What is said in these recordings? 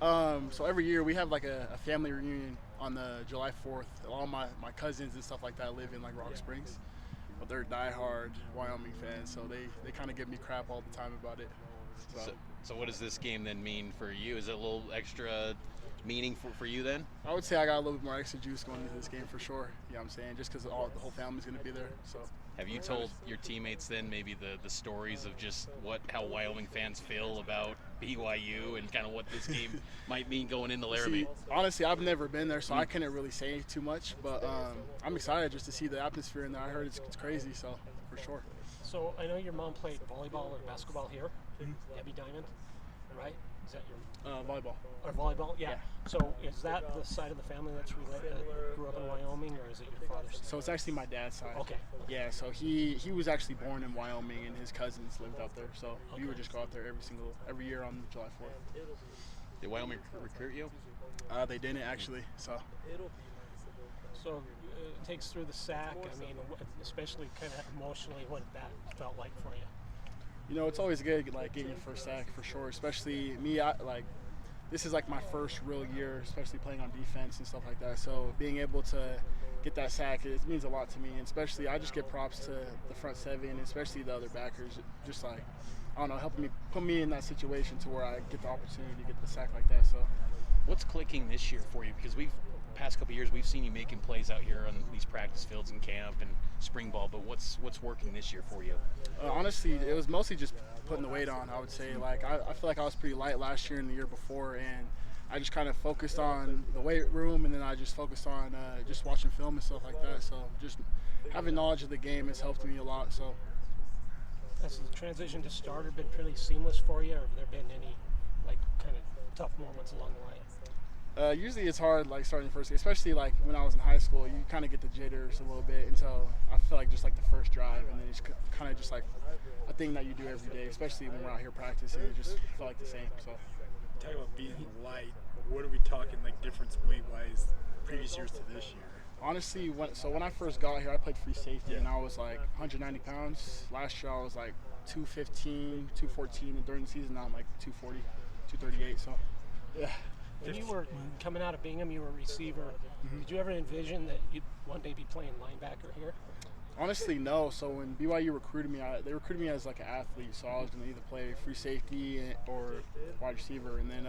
So every year we have like a family reunion on the July 4th. All my cousins and stuff like that live in like Rock Springs, but they're diehard Wyoming fans, so they kind of give me crap all the time about it. So, so what does this game then mean for you? Is it a little extra meaning for you then? I would say I got a little bit more extra juice going into this game for sure. You know what I'm saying? Just because the whole family's going to be there. So. Have you told your teammates then maybe the stories of just how Wyoming fans feel about BYU and kind of what this game might mean going into Laramie? See, honestly, I've never been there, so I couldn't really say too much. But I'm excited just to see the atmosphere in there. I heard it's crazy, so for sure. So I know your mom played volleyball or basketball here, Debbie Diamond, right? Is that your volleyball? Or volleyball? Yeah. So is that the side of the family that's grew up in Wyoming, or is it your father's side? So it's actually my dad's side. Okay. Yeah. So he was actually born in Wyoming, and his cousins lived out there. So we would just go out there every year on July 4th. Did Wyoming recruit you? They didn't actually. So it takes through the sack. I mean, especially kind of emotionally, what that felt like for you. You know, it's always good like getting your first sack for sure. Especially me, this is like my first real year, especially playing on defense and stuff like that. So being able to get that sack, it means a lot to me. And especially, I just give props to the front seven, and especially the other backers. Just like, I don't know, helping me put me in that situation to where I get the opportunity to get the sack like that. So, what's clicking this year for you? Because past couple of years we've seen you making plays out here on these practice fields in camp and spring ball. But what's working this year for you? Honestly, it was mostly just putting the weight on. I would say, like I feel like I was pretty light last year and the year before, and I just kind of focused on the weight room, and then I just focused on just watching film and stuff like that. So just having knowledge of the game has helped me a lot. So has the transition to starter been pretty seamless for you, or have there been any like kind of tough moments along the way? Usually it's hard, like starting first, especially like when I was in high school. You kind of get the jitters a little bit until I feel like just like the first drive, and then it's kind of just like a thing that you do every day, especially when we're out here practicing. It just felt like the same. So, talking about being light, what are we talking like difference weight-wise, previous years to this year? Honestly, when I first got here, I played free safety, and I was like 190 pounds. Last year I was like 215, 214, and during the season now I'm like 240, 238. So, yeah. When you were coming out of Bingham, you were a receiver. Did you ever envision that you'd one day be playing linebacker here? Honestly, no. So when BYU recruited me, they recruited me as like an athlete. So I was going to either play free safety or wide receiver. And then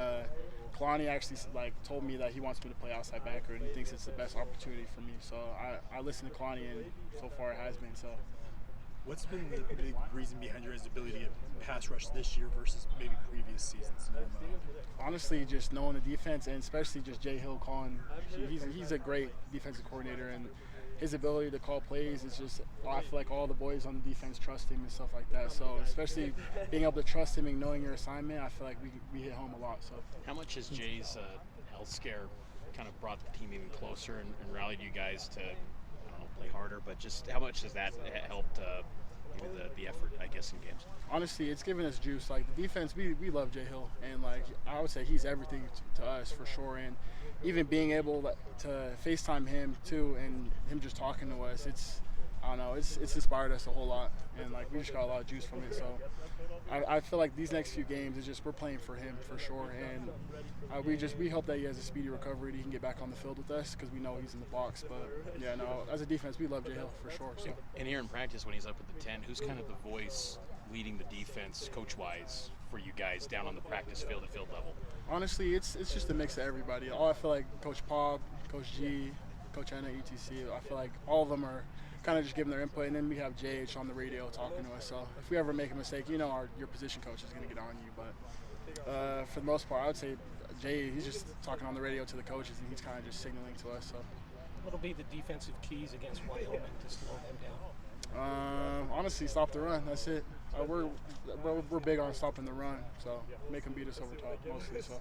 Kalani actually told me that he wants me to play outside backer, and he thinks it's the best opportunity for me. So I listened to Kalani, and so far it has been. So. What's been the big reason behind your guys' ability to get pass rush this year versus maybe previous seasons? Honestly, just knowing the defense, and especially just Jay Hill calling. He's a great defensive coordinator, and his ability to call plays is just, I feel like all the boys on the defense trust him and stuff like that. So especially being able to trust him and knowing your assignment, I feel like we hit home a lot. So how much has Jay's health scare kind of brought the team even closer and rallied you guys to, I don't know, play harder, but just how much has that helped the effort, I guess, in games? Honestly, it's given us juice. Like the defense, we love Jay Hill, and like I would say he's everything to us for sure. And even being able to FaceTime him too, and him just talking to us, I don't know, it's inspired us a whole lot, and like we just got a lot of juice from it. So I feel like these next few games, we're playing for him for sure, and we hope that he has a speedy recovery, that he can get back on the field with us, because we know he's in the box. But yeah, no, as a defense, we love Jay Hill for sure. So. And here in practice, when he's up at the 10, who's kind of the voice leading the defense, coach-wise, for you guys down on the practice field at field level? Honestly, it's just a mix of everybody. I feel like Coach Pob, Coach G, Coach Anna, ETC, I feel like all of them are kind of just giving their input, and then we have JH on the radio talking to us. So if we ever make a mistake, your position coach is going to get on you. But for the most part, I would say Jay, he's just talking on the radio to the coaches, and he's kind of just signaling to us. So what'll be the defensive keys against Wyoming to slow them down? Honestly, stop the run. That's it. We're big on stopping the run, so make them beat us over top mostly. So.